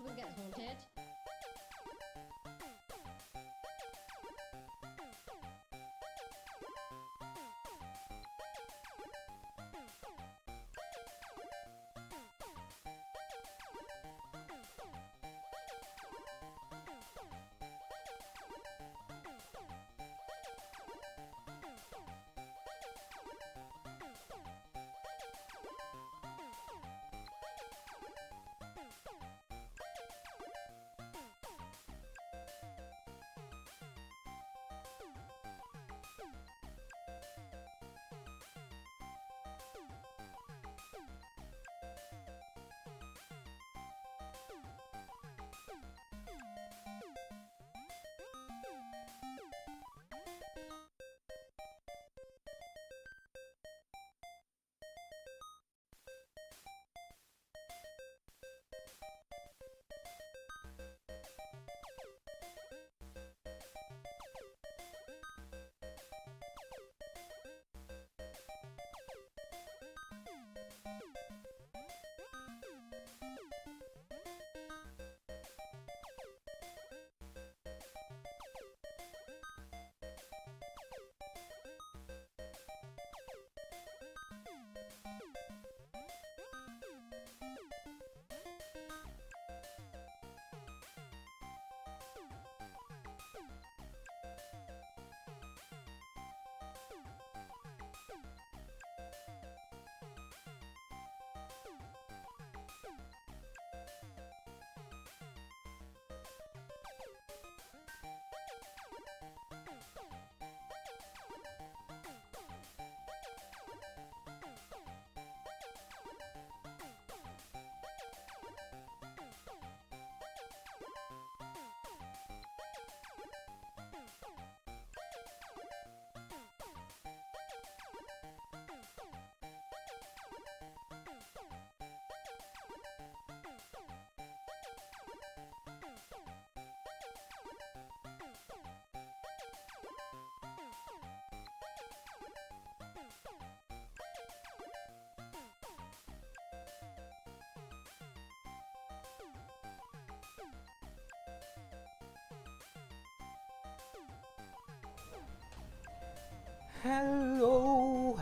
will get haunted.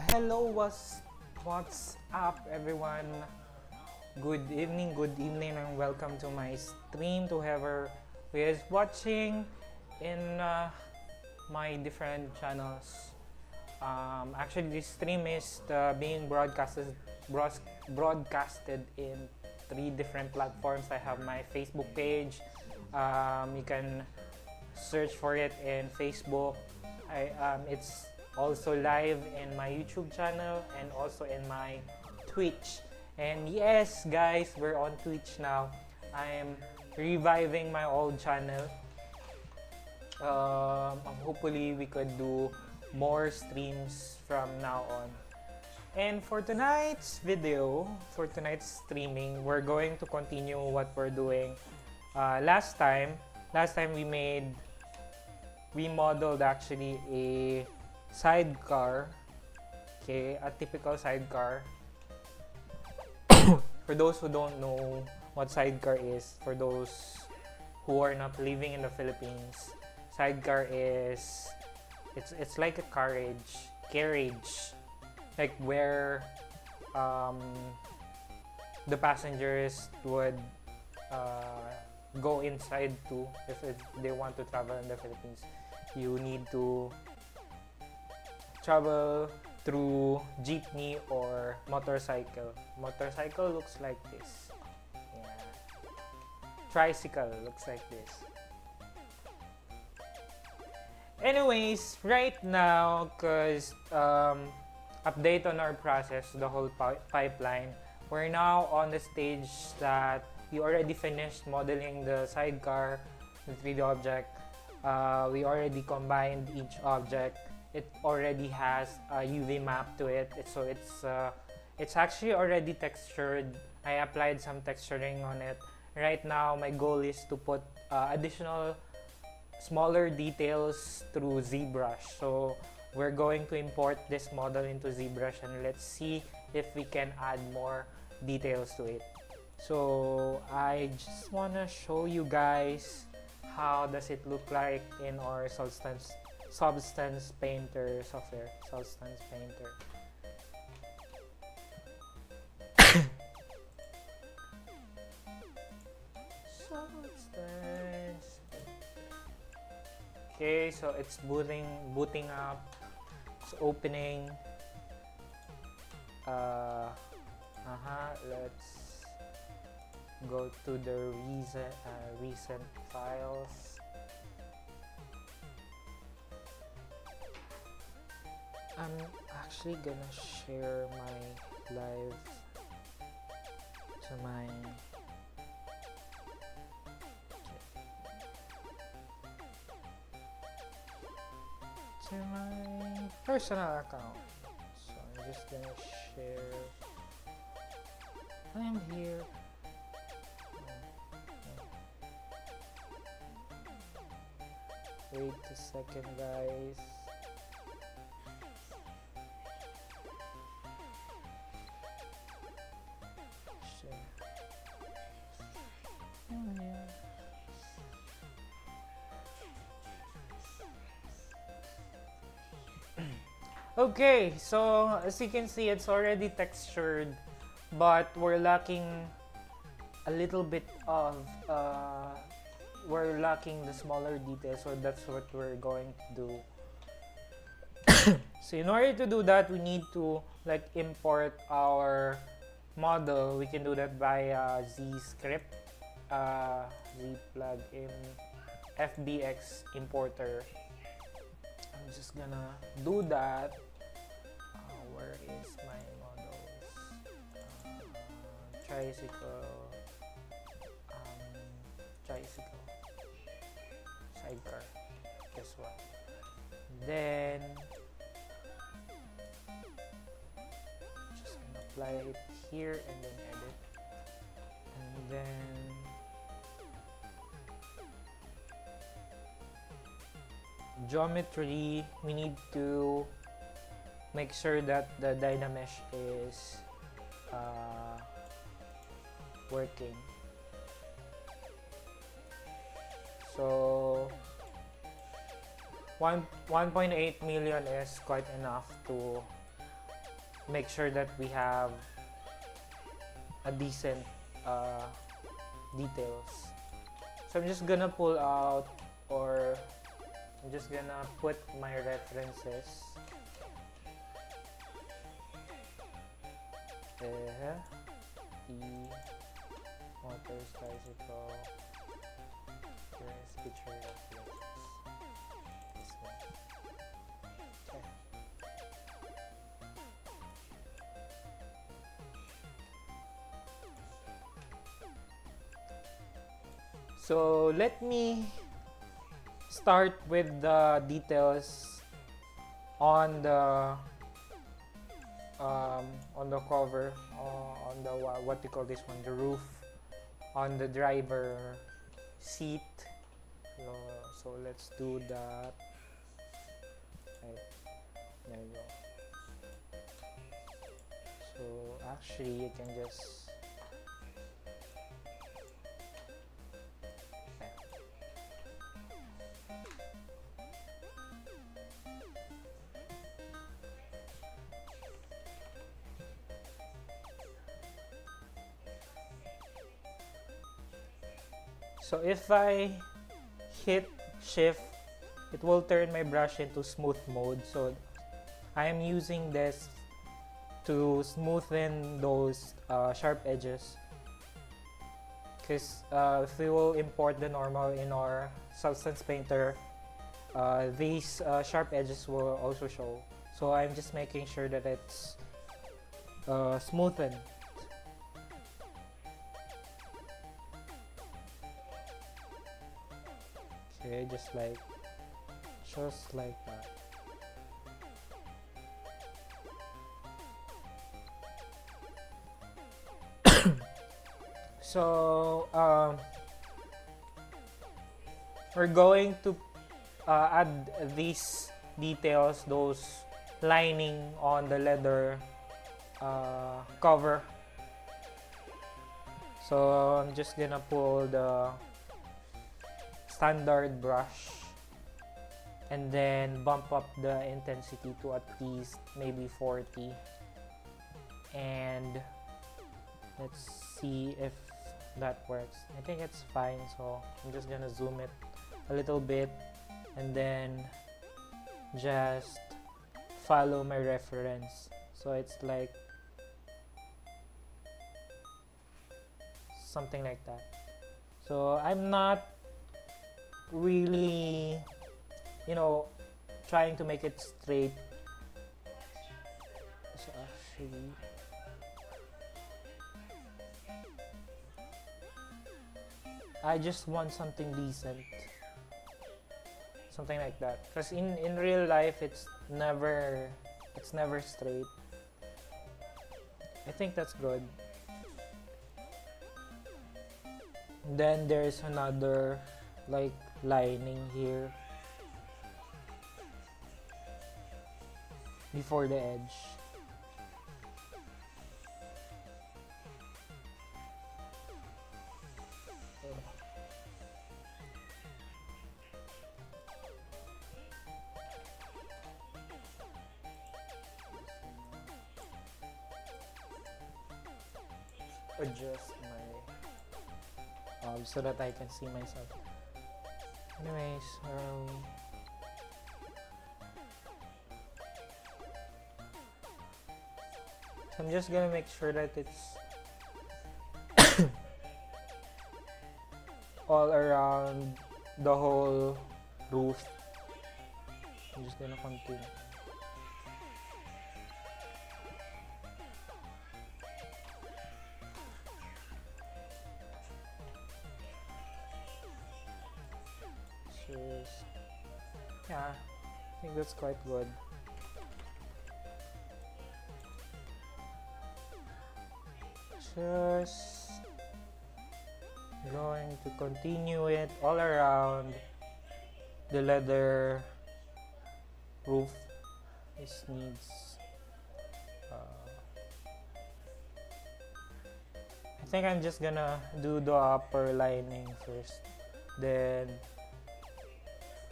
Hello, what's up everyone? Good evening, and welcome to my stream to whoever who is watching in my different channels. Actually, this stream is being broadcasted in 3 different platforms. I have my Facebook page. You can search for it in Facebook. It's also live in my YouTube channel and also in my Twitch. And yes, guys, we're on Twitch now. I'm reviving my old channel. Hopefully, we could do more streams from now on. And for tonight's streaming, we're going to continue what we're doing. Last time we modeled actually a sidecar, okay, a typical sidecar. For those who don't know what sidecar is, for those who are not living in the Philippines, sidecar is it's like a carriage, like where the passengers would go inside to if they want to travel in the Philippines. You need to travel through jeepney or motorcycle. Motorcycle looks like this. Yeah. Tricycle looks like this. Anyways, right now, because update on our process, the whole pipeline, we're now on the stage that we already finished modeling the sidecar, the 3D object. We already combined each object. It already has a UV map to it, so it's actually already textured. I applied some texturing on it. Right now, my goal is to put additional smaller details through Zbrush. So we're going to import this model into Zbrush and let's see if we can add more details to it. So I just wanna show you guys how does it look like in our Substance Painter software. Substance Painter. Substance. Okay, so it's booting up. It's opening. Let's go to the recent files. I'm actually gonna share my live to my personal account. So I'm just gonna share. I'm here. Wait a second, guys. Share. Oh, yeah. Okay, so as you can see, it's already textured, but we're lacking a little bit of we're lacking the smaller details, so that's what we're going to do. So in order to do that, we need to like import our model. We can do that via Zscript, Z plugin, FBX importer. I'm just gonna do that. Where is my models? Tricycle, Tricycle, sidecar. Guess what? Then just gonna apply it here and then edit, and then geometry. We need to make sure that the Dynamesh is working. So 1.8 million is quite enough to make sure that we have a decent details. So I'm just gonna pull out, or I'm just gonna put my references. Motors, Tricycle, picture references. This one. Okay. So let me start with the details on the cover, on the what you call this one, the roof, on the driver seat. So let's do that. Right, there you go. So actually you can just so if I hit shift, it will turn my brush into smooth mode. So I am using this to smoothen those sharp edges, because if we will import the normal in our Substance Painter, these sharp edges will also show. So I'm just making sure that it's smoothened. Okay, just like that. So we're going to add these details, those lining on the leather cover. So I'm just gonna pull the standard brush and then bump up the intensity to at least maybe 40, and let's see if that works. I think it's fine, so I'm just gonna zoom it a little bit and then just follow my reference. So it's like something like that. So I'm not really, trying to make it straight. So actually, I just want something decent, something like that, because in real life it's never straight. I think that's good. Then there's another like lining here before the edge. Adjust my so that I can see myself. Anyways, so I'm just gonna make sure that it's all around the whole roof. I'm just gonna continue. Yeah, I think that's quite good. Just going to continue it all around the leather roof. This needs I think I'm just gonna do the upper lining first, then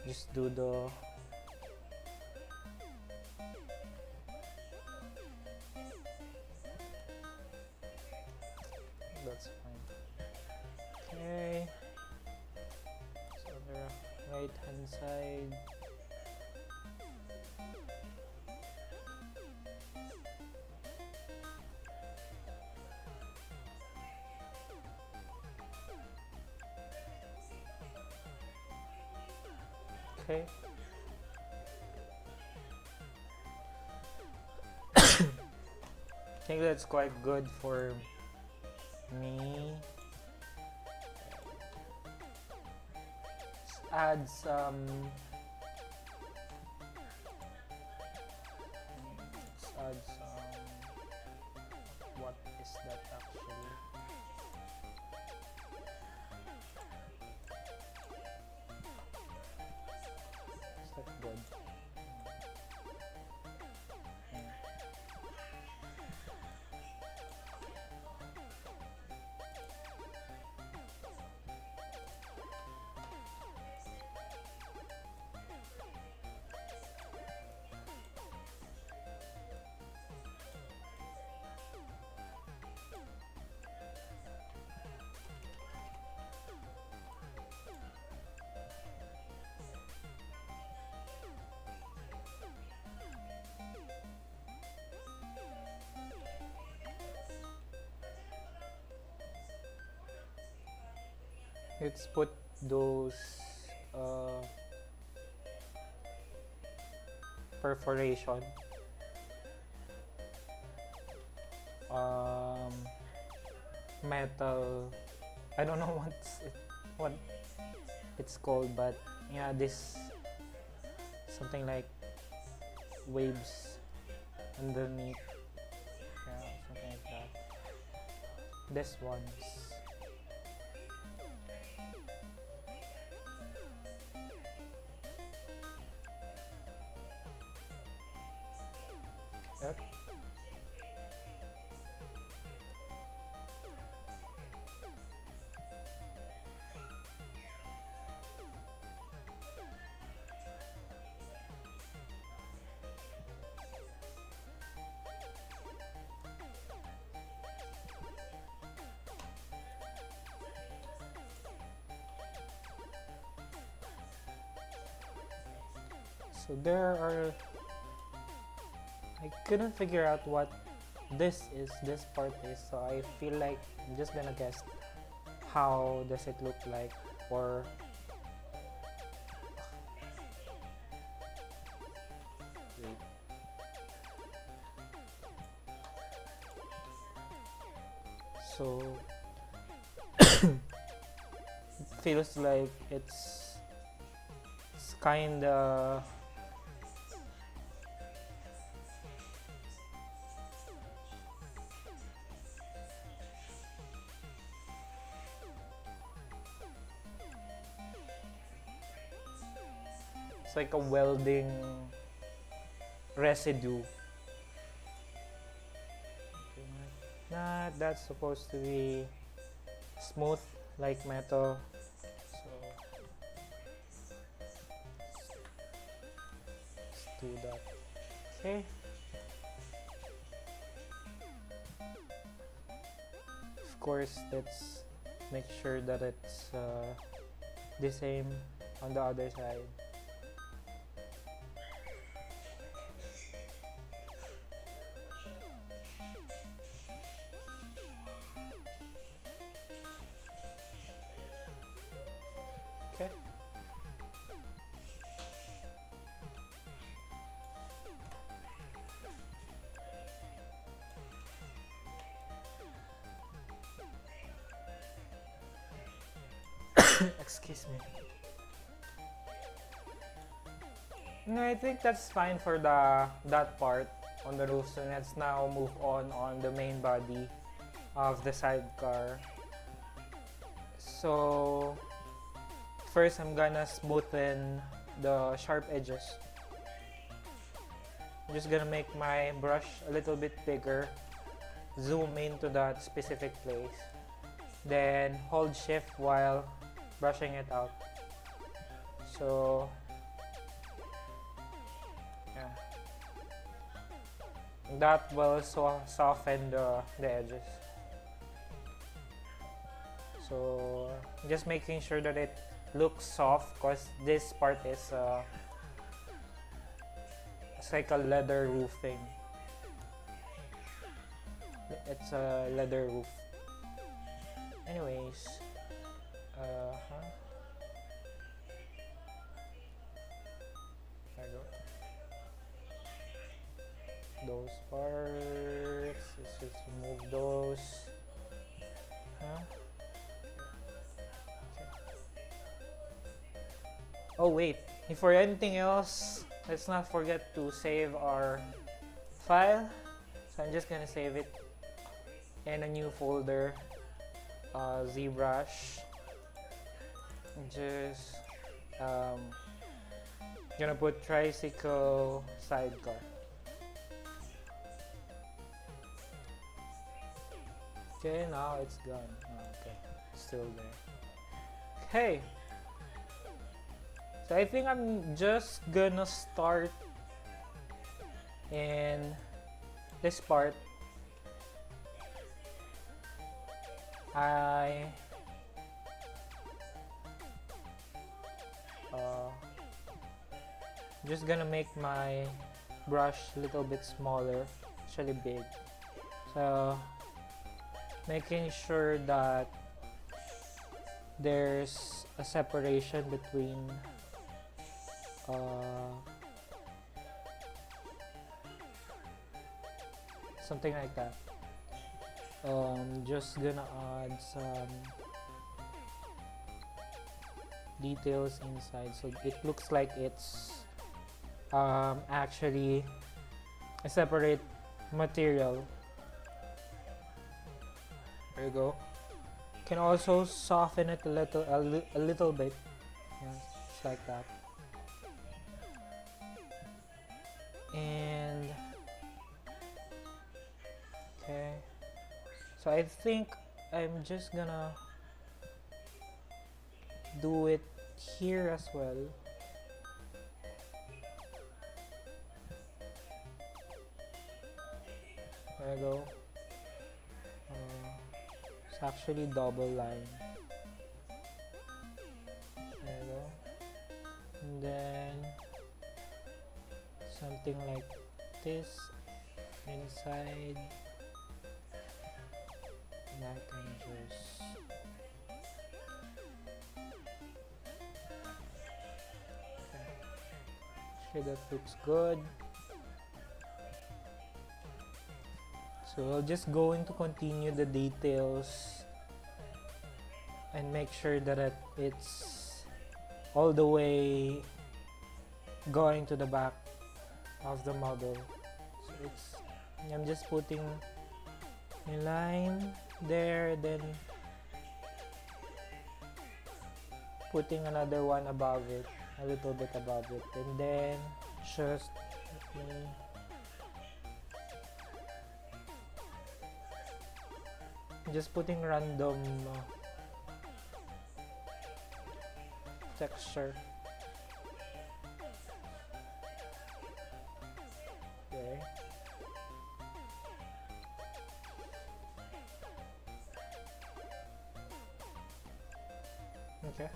just do the that's fine. Okay, so the right hand side. Okay. I think that's quite good for me. Let's add some. What is that actually? Is that good? Let's put those perforation metal. I don't know what it's called, but yeah, this something like waves underneath. Yeah, something like that. This one's yep. So there are, I couldn't figure out what this part is, so I feel like I'm just gonna guess how does it look like, or wait. So it feels like it's kinda it's like a welding residue. Nah, that's supposed to be smooth like metal. So let's do that. Okay. Of course, let's make sure that it's the same on the other side. Okay. Excuse me. No, I think that's fine for that part on the roof. So let's now move on the main body of the sidecar. So first, I'm gonna smoothen the sharp edges. I'm just gonna make my brush a little bit bigger, zoom into that specific place, then hold shift while brushing it out. So yeah, that will soften the edges. So just making sure that it looks soft, because this part is it's like a leather roofing. It's a leather roof. Anyways, there you go. Those parts, let's just remove those. Oh wait, before anything else, let's not forget to save our file. So I'm just gonna save it in a new folder, Zbrush. Just gonna put Tricycle sidecar. Okay, now it's gone. Oh, okay, it's still there. Okay. So I think I'm just gonna start in this part. I'm just gonna make my brush a little bit smaller, actually big. So making sure that there's a separation between something like that. Just gonna add some details inside so it looks like it's actually a separate material. There you go. Can also soften it a little bit. Yeah, just like that. And okay, so I think I'm just gonna do it here as well. There you go. It's actually double line. There you go. And then something like this inside. And I can just okay, that looks good. So we're just going to continue the details and make sure that it's all the way going to the back of the model. So I'm just putting a line there, then putting another one above it, a little bit above it, and then just putting random texture. Okay. Okay.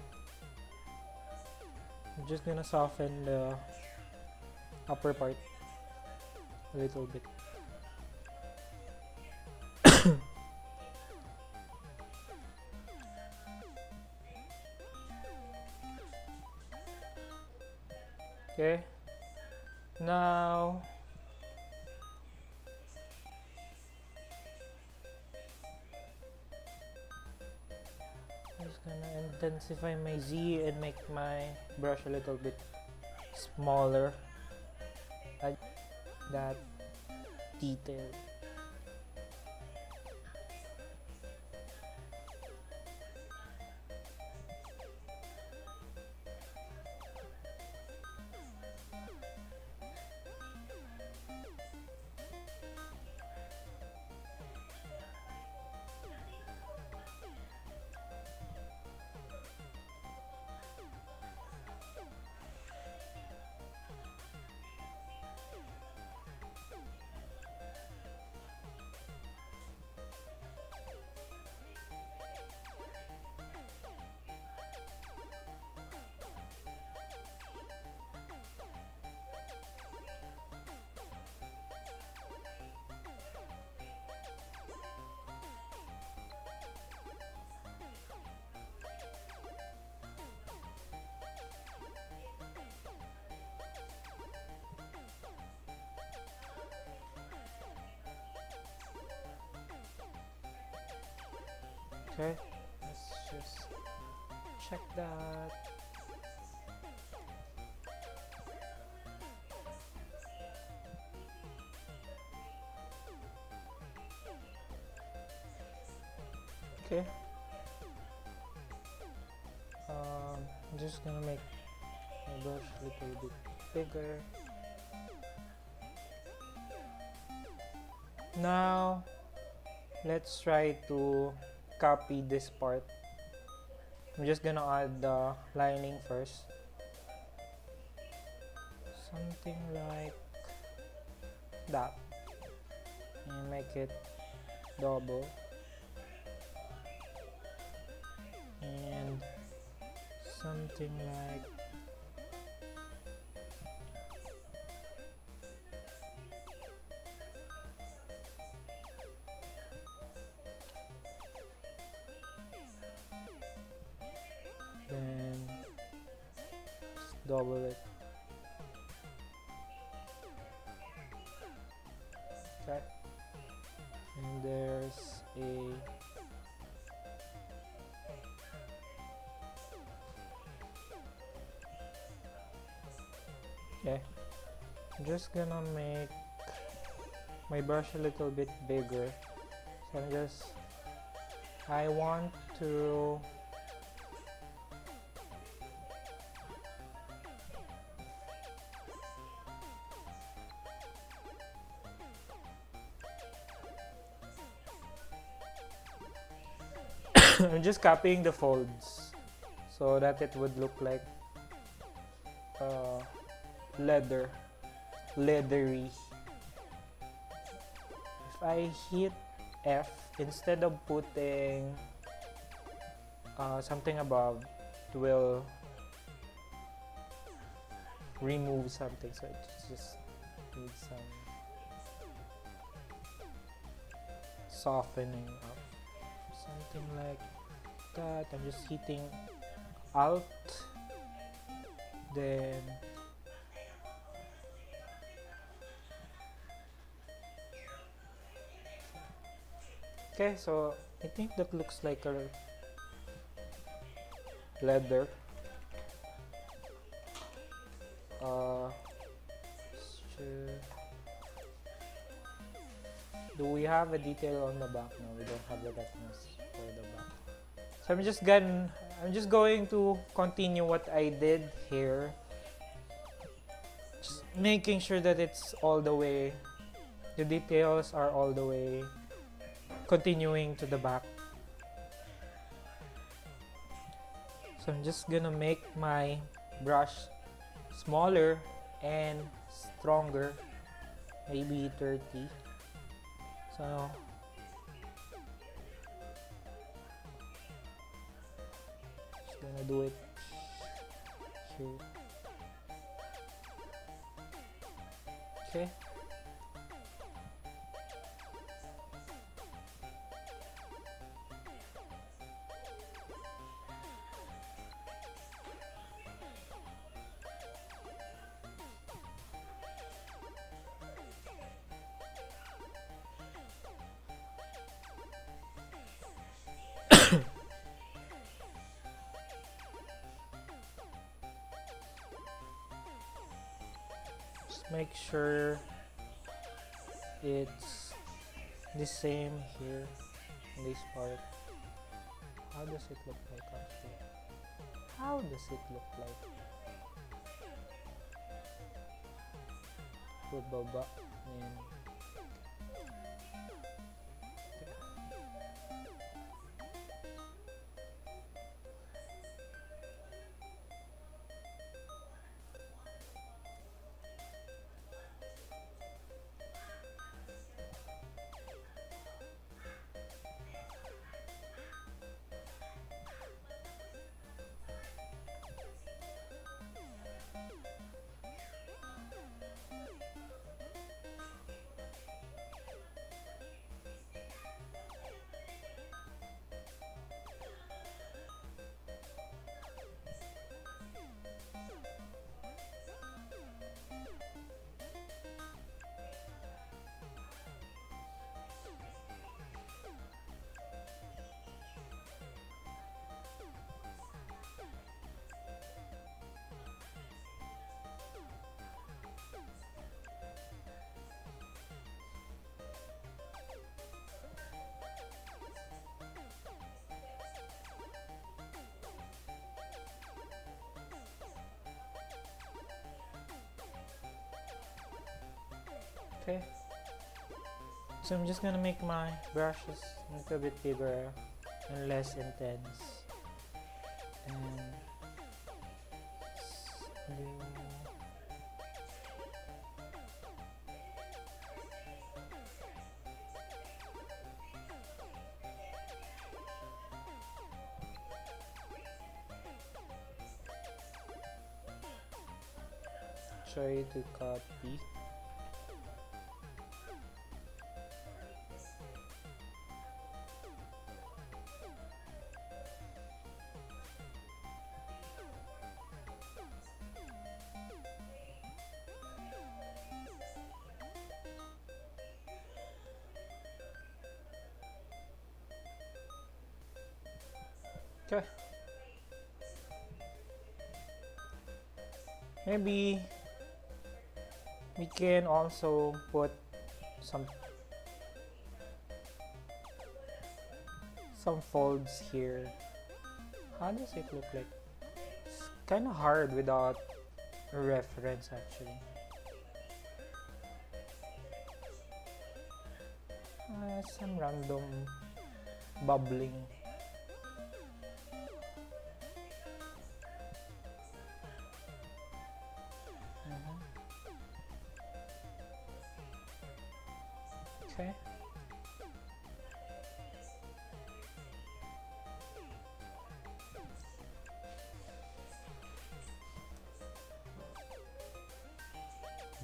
I'm just gonna soften the upper part a little bit. Okay. Now I'm just gonna intensify my Z and make my brush a little bit smaller. Add that detail. Okay, let's just check that. Okay. I'm just gonna make my brush a little bit bigger. Now, let's try to copy this part. I'm just gonna add the lining first. Something like that. And make it double. And something like then just double it. Okay. And there's a okay. I'm just gonna make my brush a little bit bigger. So I want to I'm just copying the folds so that it would look like leathery. If I hit F, instead of putting something above, it will remove something, so it's just Need some softening up. Something like that. I'm just hitting Alt, then okay, so I think that looks like a leather. Do we have a detail on the back? No, we don't have the retinas for the back. So I'm just going to continue what I did here. Just making sure that it's all the way, the details are all the way continuing to the back. So I'm just gonna make my brush smaller and stronger, maybe 30. So just gonna do it here. Okay. Make sure it's the same here in this part. How does it look like up here? How does it look like? Bababa and okay. So I'm just gonna make my brushes a little bit bigger and less intense. And try to copy. Okay. Maybe we can also put some folds here. How does it look like? It's kind of hard without a reference actually. Some random bubbling. Okay.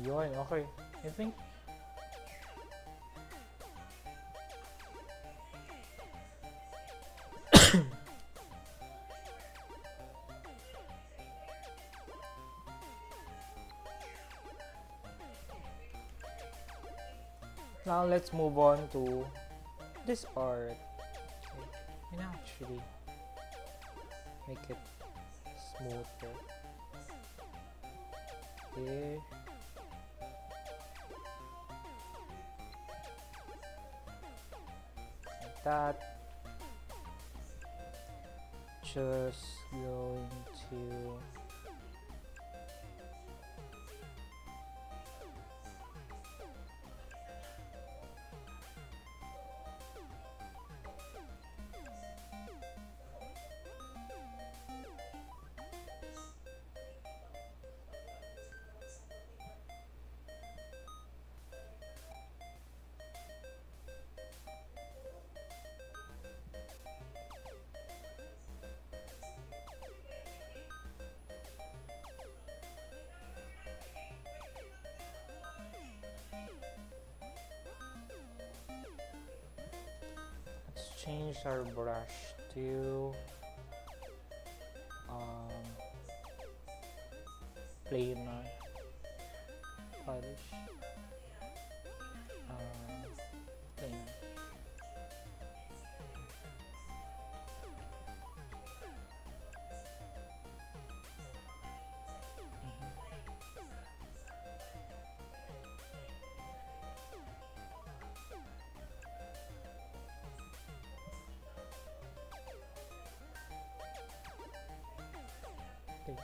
Yun, okay. I think now let's move on to this part. And actually make it smoother. Okay. Like that. Just going to change our brush to plainer polish. Plainer. Pinch.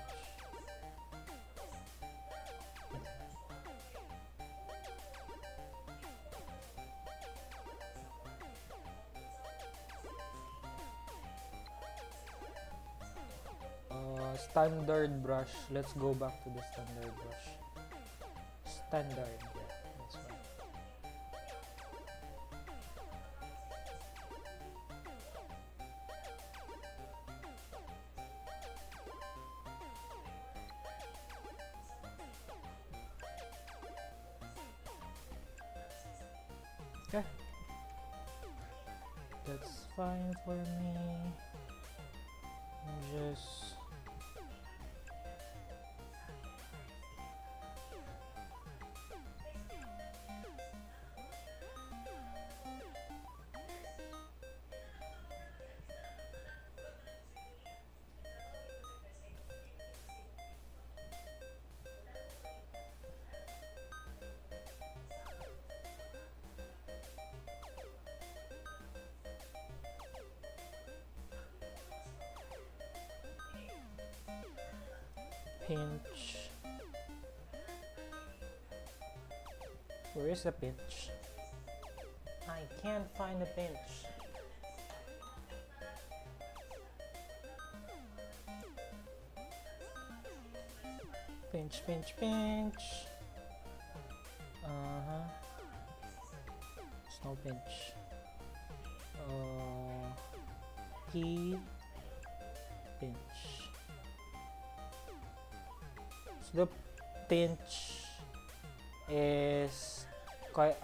Standard brush. Let's go back to the standard brush. Standard, yeah, that's right. Okay, that's fine for me. Just pinch. Where is the pinch? I can't find the pinch. Pinch, pinch, pinch. There's no pinch. P pinch. So the pinch is quite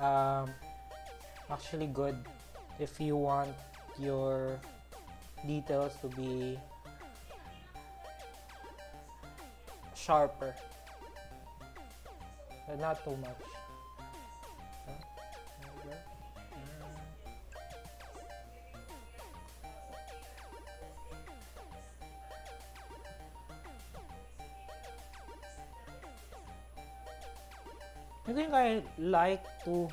actually good if you want your details to be sharper, but not too much. I think I like to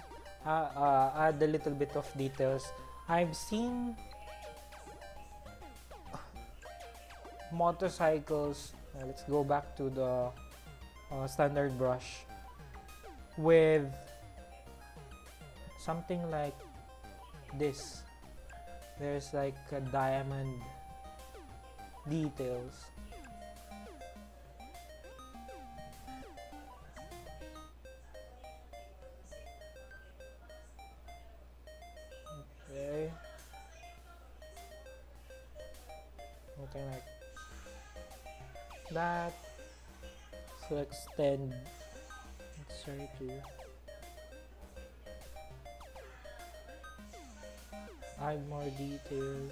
add a little bit of details. I've seen motorcycles, let's go back to the standard brush, with something like this. There's like a diamond details. Okay. Something like that. So extend. Sorry to Add more details.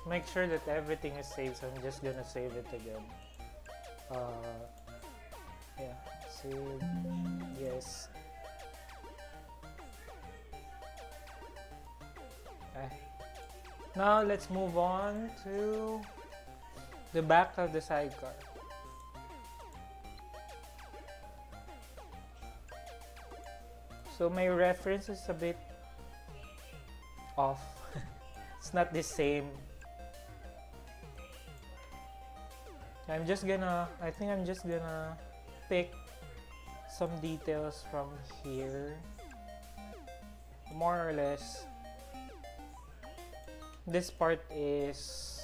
Make sure that everything is saved, so I'm just gonna save it again. Yeah, save, yes. Okay. Now let's move on to the back of the sidecar. So my reference is a bit off. It's not the same. I think I'm just gonna pick some details from here. More or less, this part is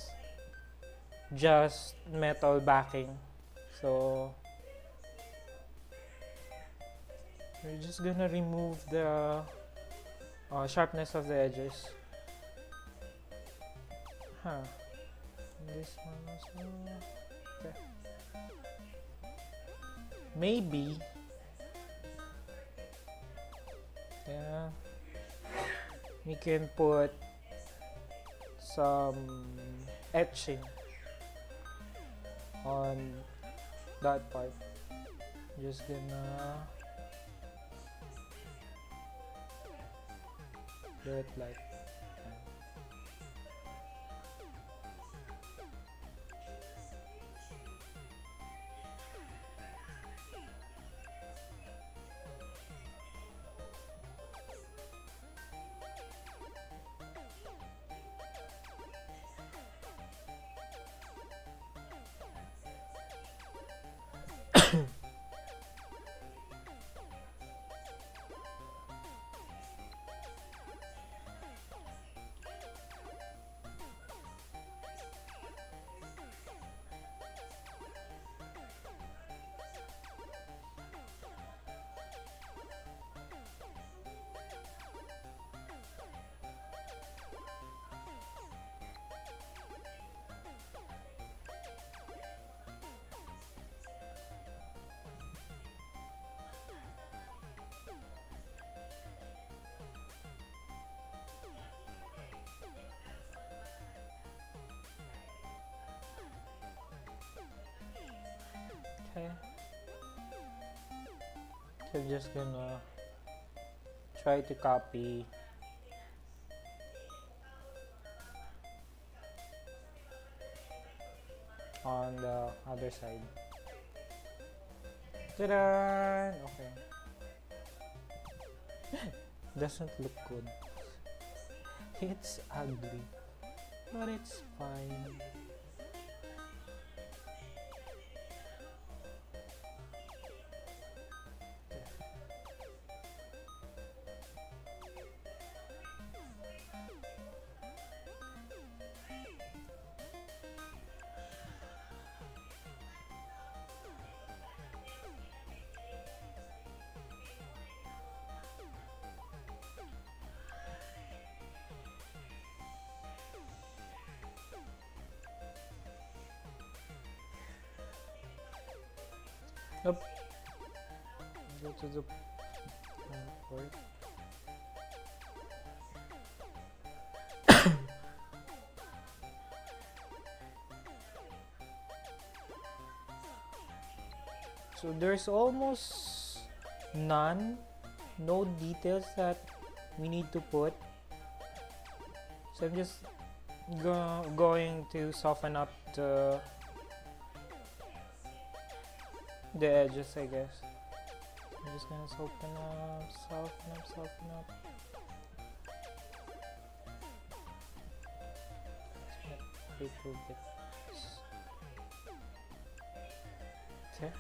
just metal backing. So we're just gonna remove the sharpness of the edges. This one as well. Okay. Maybe. Yeah. We can put some etching on that part. Just gonna do it like that. Okay. So I'm just gonna try to copy on the other side. Ta-da! Okay. Doesn't look good. It's ugly, but it's fine. Nope. Go to the port. So there's almost no details that we need to put. So I'm just going to soften up the edges, I guess. I'm just gonna soften up, soften up, soften up. Little bit. Okay.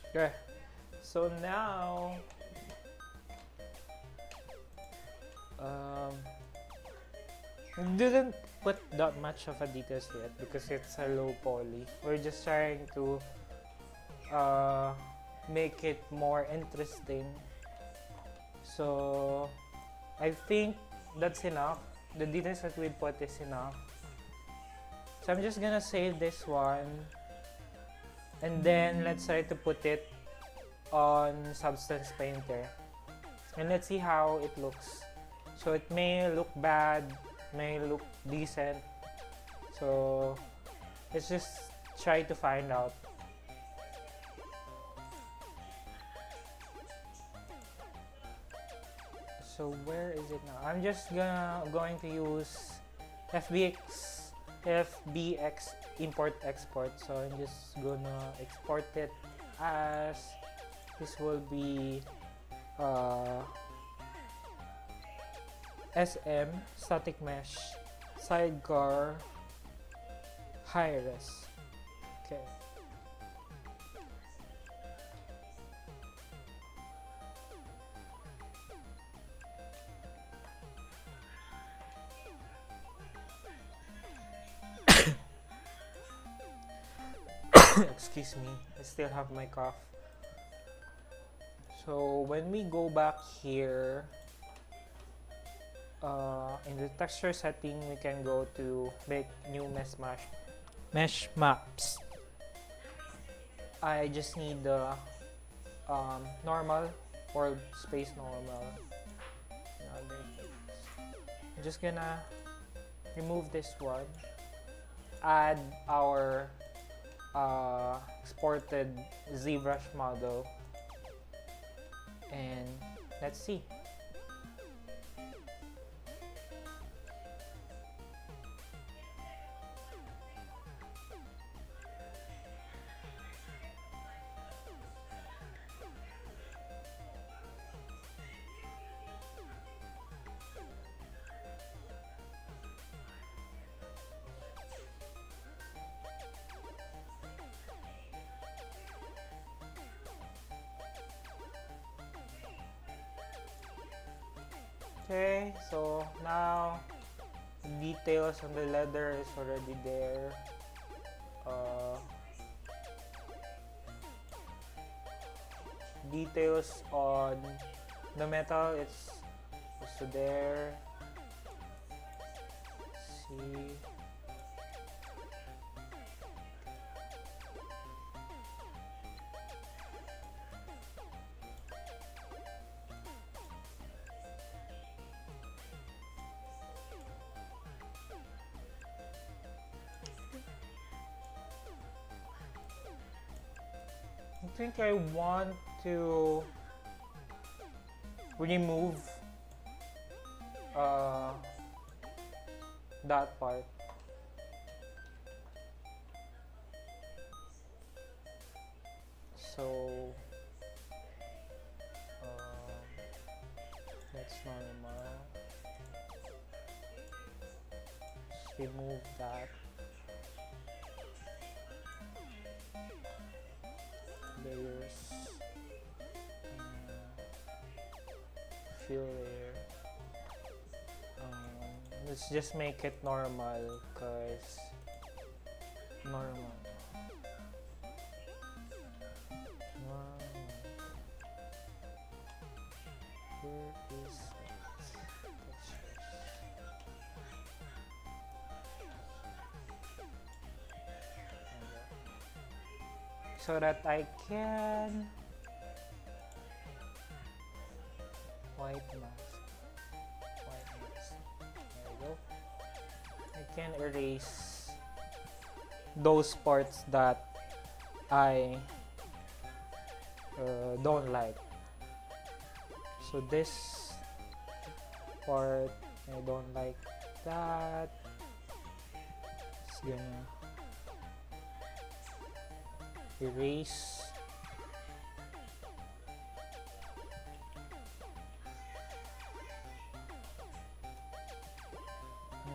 Okay, so now we didn't put that much of a details yet because it's a low poly. We're just trying to make it more interesting. So I think that's enough. The details that we put is enough. So I'm just gonna save this one. And then let's try to put it on Substance Painter. And let's see how it looks. So it may look bad, may look decent. So let's just try to find out. So where is it now? I'm just going to use FBX import export. So I'm just gonna export it as this will be SM static mesh sidecar high res. Okay. Excuse me, I still have my cough. So when we go back here, in the texture setting, we can go to make new mesh maps. I just need the normal world space normal. I'm just gonna remove this one, add our exported Zbrush model, and let's see. Okay, so now the details on the leather is already there. Details on the metal, it's also there. Let's see. I think I want to remove that part. So that's normal. Just remove that. Layers, fill layer. Let's just make it normal, cause normal. Where is it? so that I can white mask. There we go. I can erase those parts that I don't like. So this part, I don't like that. It's gonna erase.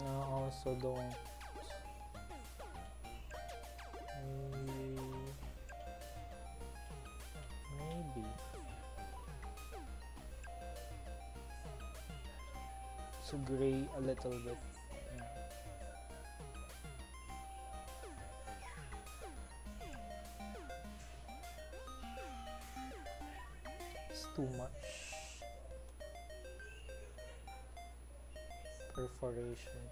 No, also don't. Maybe. So gray a little bit. Yeah. It's too much perforation.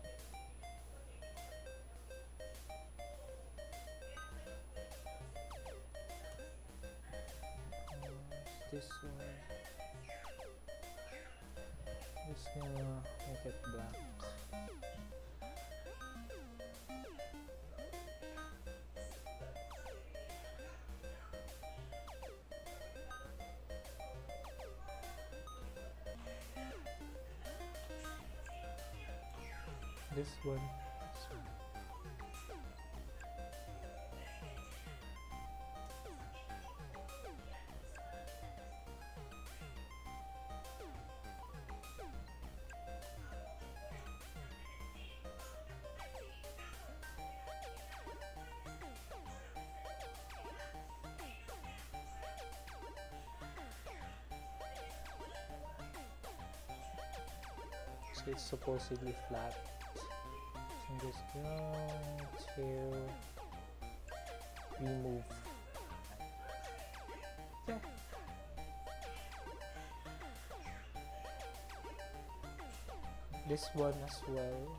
This one. Just gonna make it black. This one. So it's supposedly flat. So I'm just going to remove. Okay. This one as well.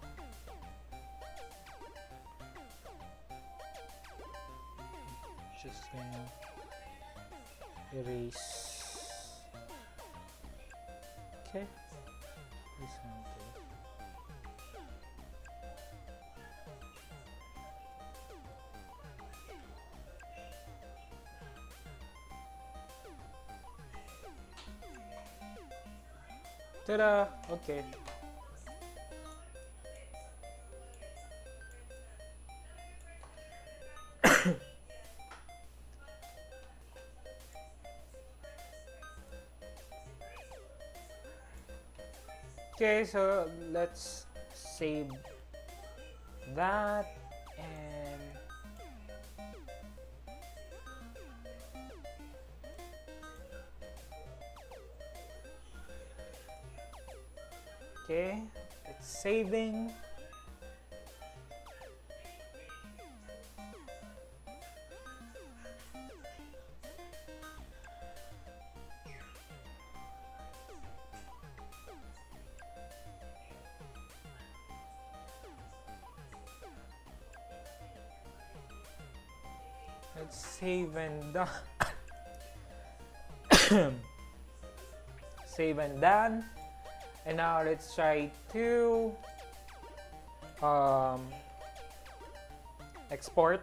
Just gonna erase. Okay. This one too. Ta-da! Okay. Okay, so let's save that and okay, it's saving. Let's save and done. Save and done. And now let's try to export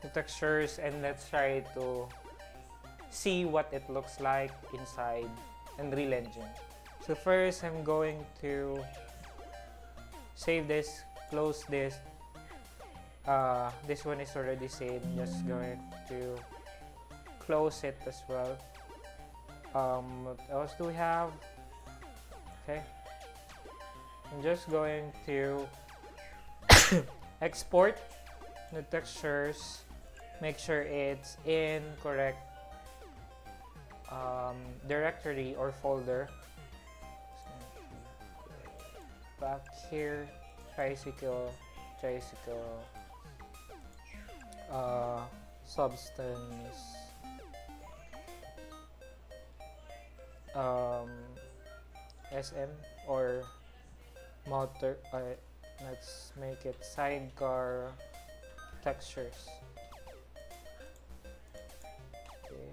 the textures and let's try to see what it looks like inside Unreal Engine. So first I'm going to save this, close this. This one is already saved. Just going to close it as well. What else do we have? Okay, I'm just going to export the textures, make sure it's in correct directory or folder. Back here, Tricycle, substance, SM or motor. Let's make it sidecar textures.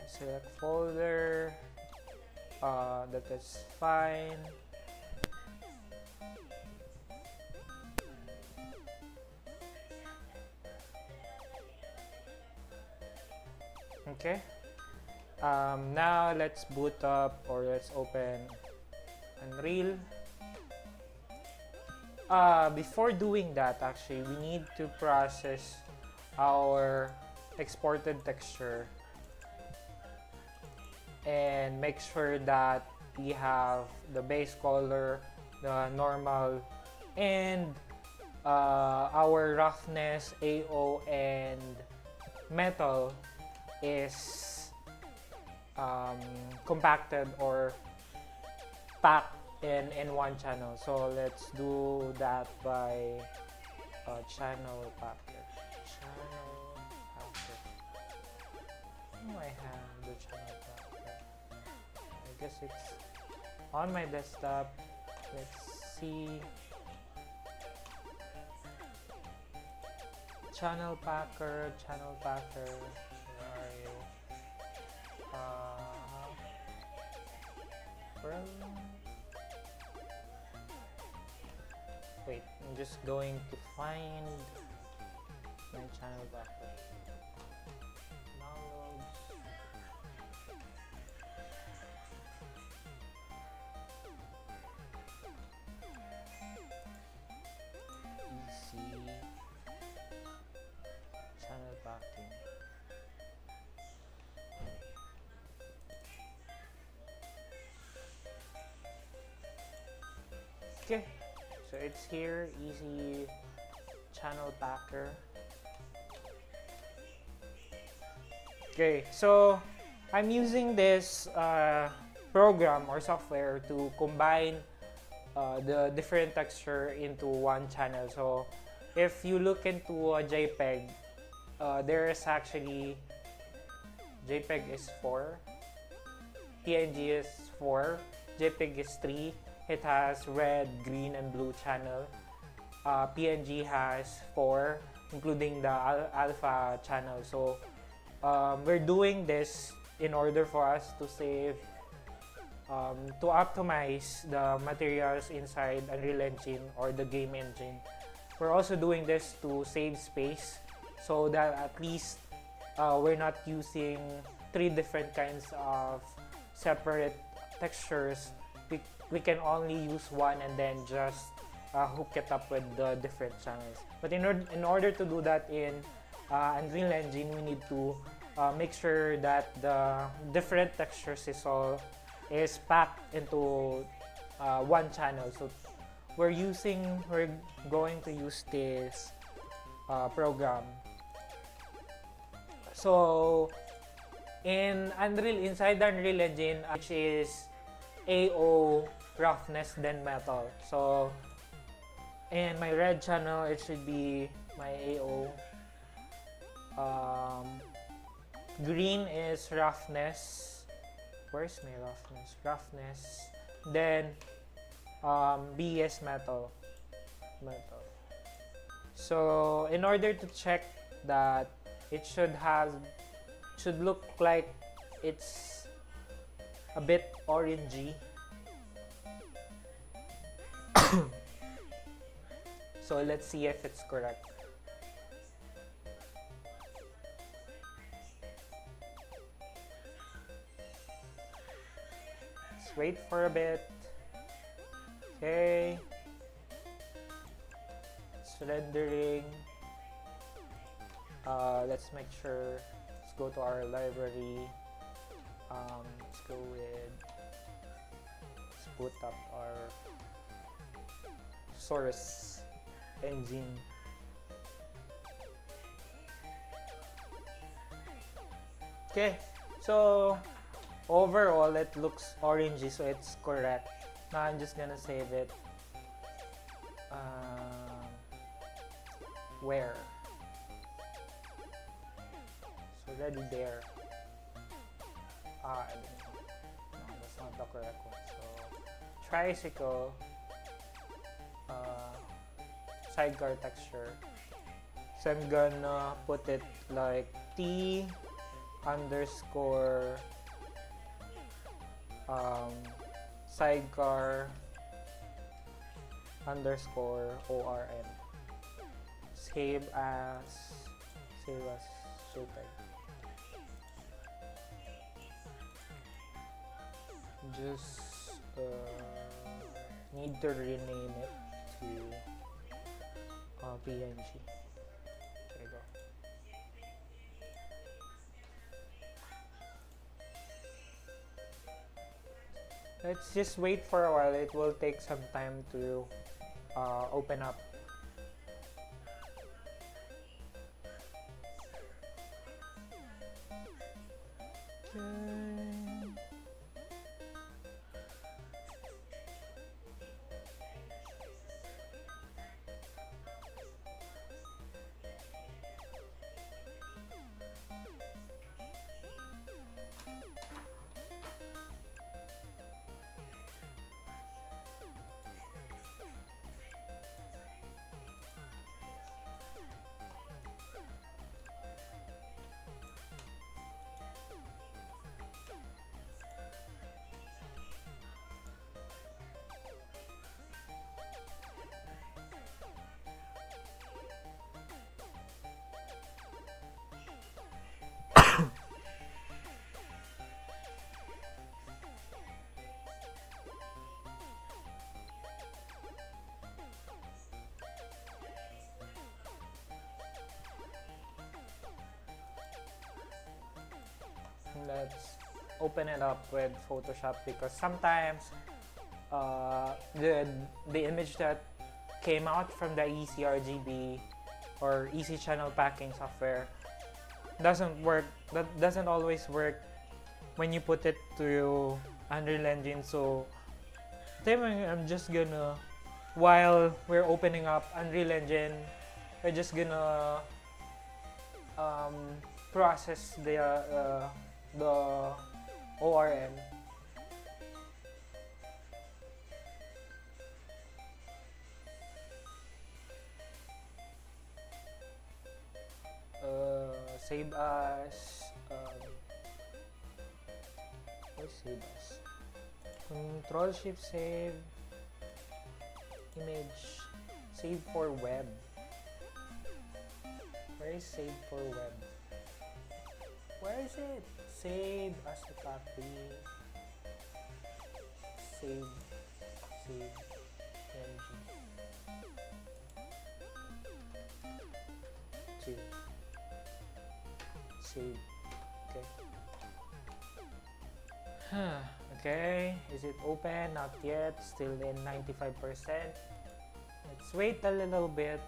select folder. That is fine. Okay. Now let's boot up, or let's open Unreal. Before doing that, actually, we need to process our exported texture and make sure that we have the base color, the normal, and our roughness, AO, and metal is compacted or packed in one channel. So let's do that by channel packer. Oh, I have the channel packer. I guess it's on my desktop. Let's see. Channel packer. Where are you? Wait, I'm just going to find my channel packer. Downloads. PC channel packing. Okay, so it's here, easy channel packer. Okay, so I'm using this program or software to combine the different texture into one channel. So if you look into a JPEG, there is actually JPEG is 4, PNG is 4, JPEG is 3. It has red, green, and blue channel. PNG has 4, including the alpha channel. So we're doing this in order for us to save, to optimize the materials inside Unreal Engine or the game engine. We're also doing this to save space so that at least we're not using 3 different kinds of separate textures. We can only use one and then just hook it up with the different channels. But in order to do that in Unreal Engine, we need to make sure that the different textures is packed into one channel. So we're going to use this program. So inside the Unreal Engine, which is AO, roughness, then metal. So in my red channel, it should be my AO. Green is roughness. Where's my roughness? Roughness. Then B is metal. So in order to check that, it should look like it's a bit orangey. So let's see if it's correct. Let's wait for a bit. Okay. It's rendering. Let's make sure. Let's go to our library. Let's go with. Let's boot up our source engine. Okay, so overall it looks orangey, so it's correct. Now I'm just gonna save it. Where? It's already there. I don't know. No, that's not the correct one. So Tricycle, sidecar texture. So I'm gonna put it like T underscore sidecar underscore ORM. Save as showtime. Just need to rename it to PNG. There you go. Let's just wait for a while. It will take some time to open up. Let's open it up with Photoshop, because sometimes the image that came out from the ECRGB or EC channel packing software doesn't work. That doesn't always work when you put it to Unreal Engine. So I'm just gonna, while we're opening up Unreal Engine, we're just gonna process the ORM. Save as where's save as? Control Shift save image, save for web. Where is save for web? Where is it? Save as a copy. Save PNG. 2. Save. Okay. Okay. Is it open? Not yet. Still in 95%. Let's wait a little bit.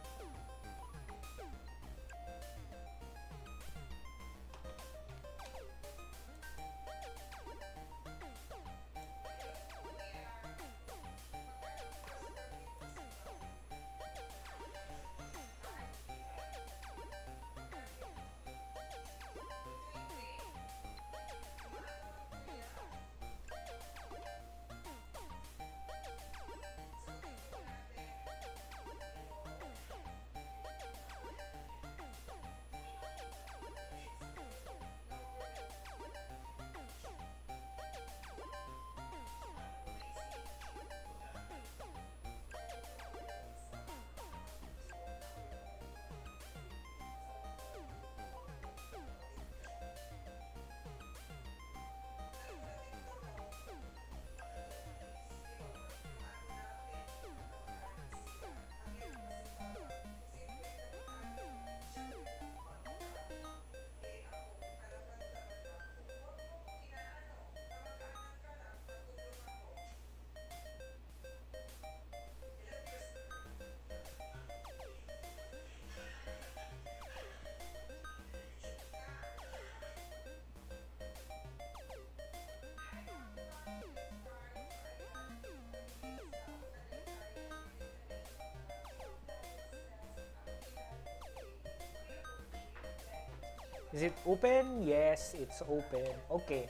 Is it open? Yes, it's open. Okay.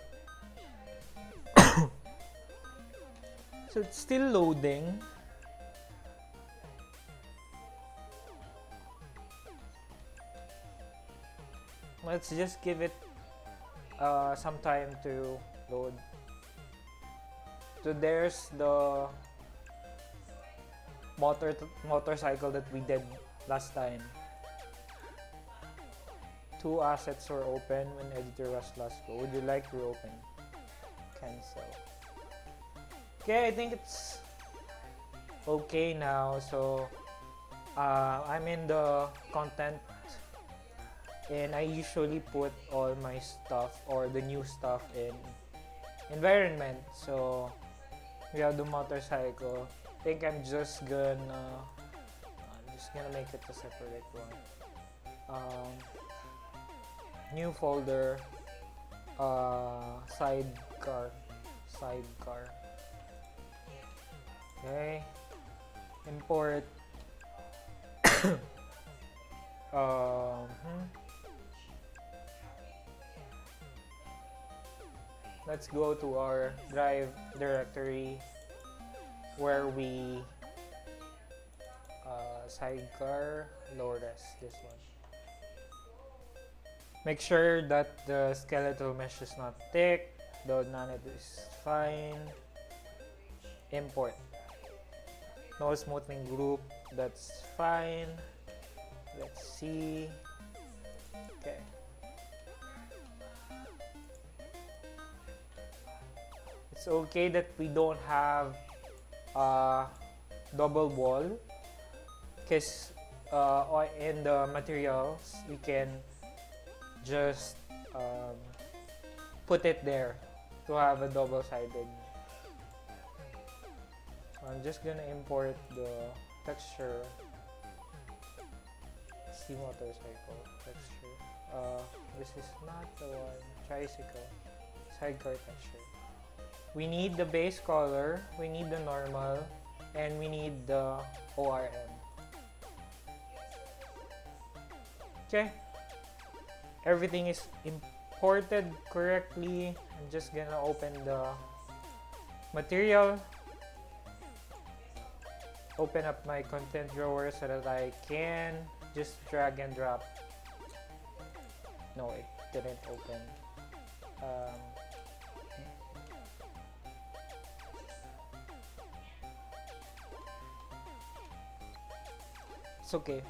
So it's still loading. Let's just give it some time to load. So there's the motorcycle that we did last time. 2 assets were open when editor was last go. Would you like to reopen? Cancel. Okay, I think it's okay now. So I'm in the content, and I usually put all my stuff or the new stuff in environment. So we have the motorcycle. I think I'm just gonna make it a separate one. New folder, sidecar. Okay, import. Let's go to our drive directory where we sidecar low res, this one. Make sure that the skeletal mesh is not thick, the nano is fine. Import. No smoothing group, that's fine. Let's see. Okay. It's okay that we don't have a double wall, because in the materials we can just put it there to have a double-sided. So I'm just gonna import the texture. See motorcycle texture. This is not the one. Tricycle. Sidecar texture. We need the base color, we need the normal, and we need the ORM. Okay. Everything is imported correctly. I'm just gonna open the material. Open up my content drawer so that I can just drag and drop. No, it didn't open. It's okay.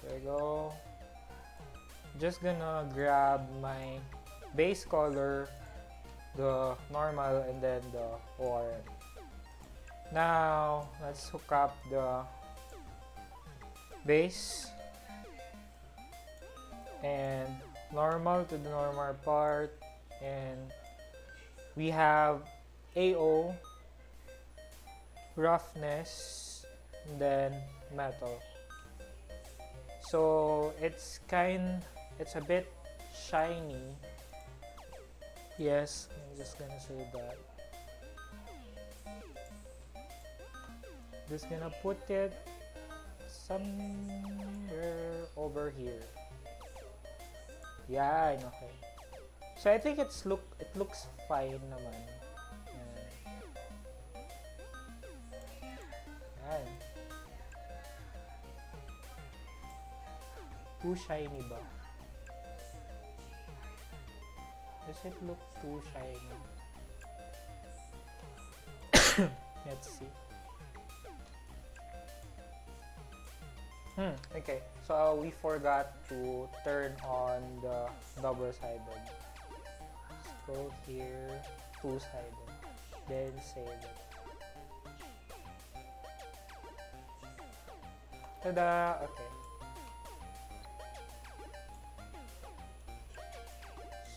There we go. Just gonna grab my base color, the normal, and then the ORM. Now let's hook up the base and normal to the normal part, and we have AO, roughness, and then metal. So it's a bit shiny. Yes, I'm just gonna say that. Just gonna put it somewhere over here. Yeah, okay. So I think it looks fine naman. Yan. Too shiny ba? Does it look too shiny? Let's see. Okay, so we forgot to turn on the double-sided. Let's go here, two-sided, then save it. Ta-da! Okay.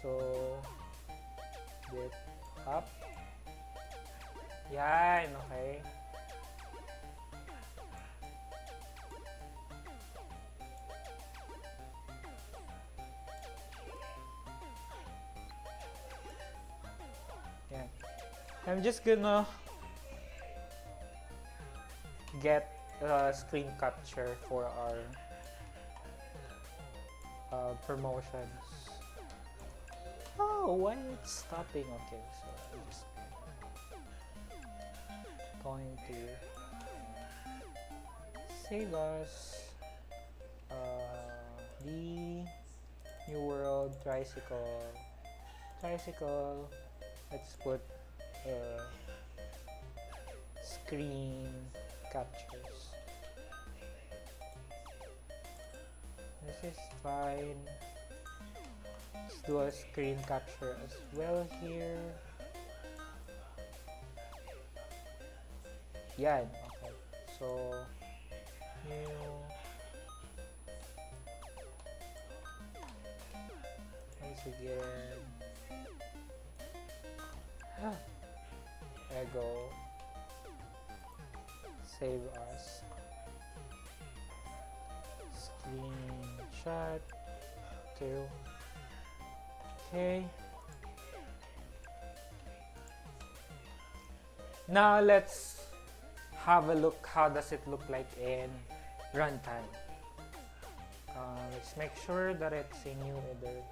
So, get up. Yan, okay. I'm just gonna get a screen capture for our promotions. Oh, why it's stopping? Okay, so I'm just going to save us. New world, tricycle. Tricycle. Let's put screen captures. This is fine. Let's do a screen capture as well here. Yan. Okay. So, new. Once again. There you go. Save as. Screenshot. 2. Okay. Now let's have a look. How does it look like in runtime? Let's make sure that it's a new header.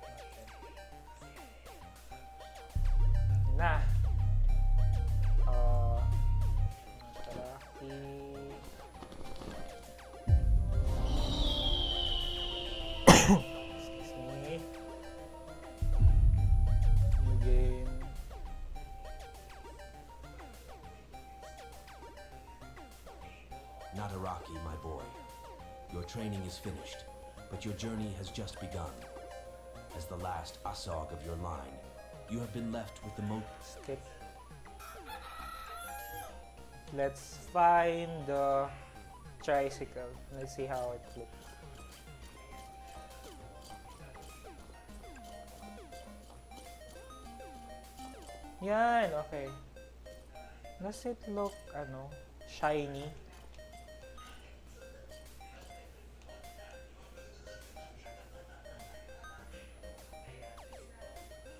Nah. Excuse me. New game. Nadaraki, my boy. Your training is finished, but your journey has just begun. As the last Asog of your line, you have been left with the Skip. Let's find the tricycle. Let's see how it looks. Yan, okay. Does it look, shiny?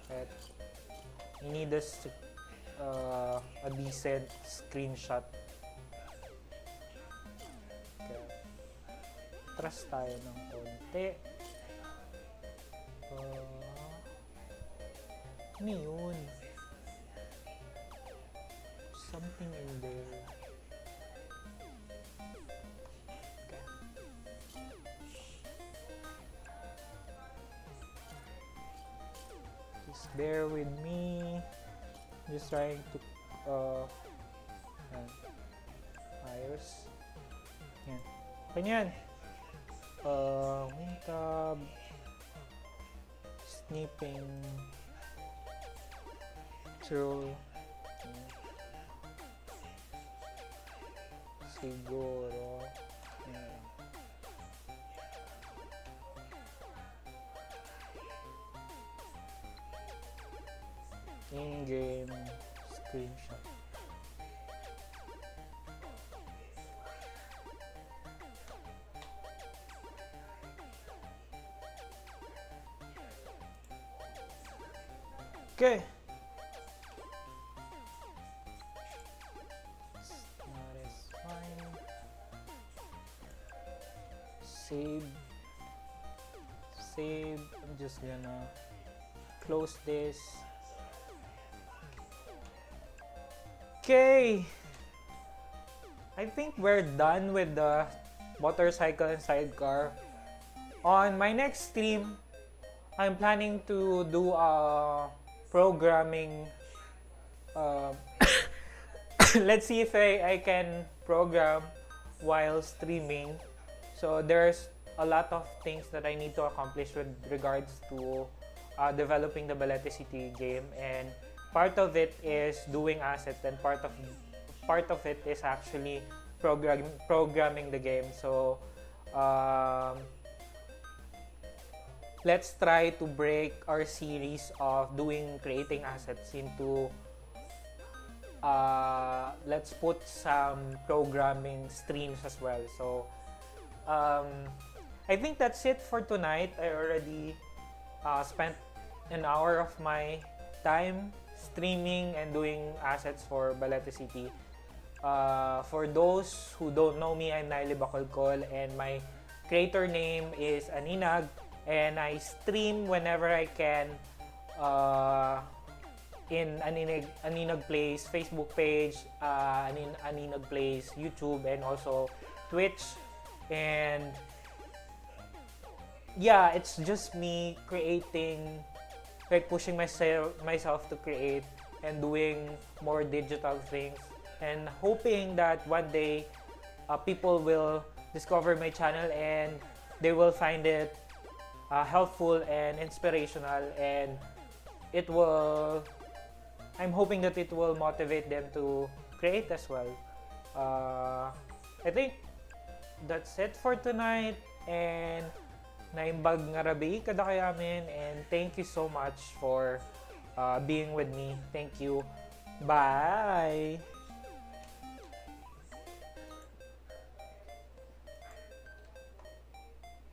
But you need us a decent screenshot. Okay. Trust tayo ng konti. Ano yun? Something in there. Okay. Just bear with me. Just trying to ayos. Yan. Ganyan. Wintab. Snipping. Through. Siguro. In-game screenshot. Okay. That is fine. Save. Save. I'm just gonna close this. Okay. I think we're done with the motorcycle and sidecar. On my next stream, I'm planning to do a programming. Let's see if I can program while streaming. So there's a lot of things that I need to accomplish with regards to developing the Balete City game, and part of it is doing assets, and part of it is actually programming the game. So let's try to break our series of creating assets into let's put some programming streams as well. So I think that's it for tonight. I already spent an hour of my time streaming and doing assets for Balete City. For those who don't know me, I'm Naili Bacolcol, and my creator name is Aninag, and I stream whenever I can in Aninag Plays Facebook page, Aninag Plays YouTube, and also Twitch. And yeah, it's just me creating, like pushing myself to create and doing more digital things, and hoping that one day people will discover my channel and they will find it helpful and inspirational, and it will, I'm hoping that it will motivate them to create as well. I think that's it for tonight, and naimbag nga rabi kada kayamin, and thank you so much for being with me. Thank you. Bye!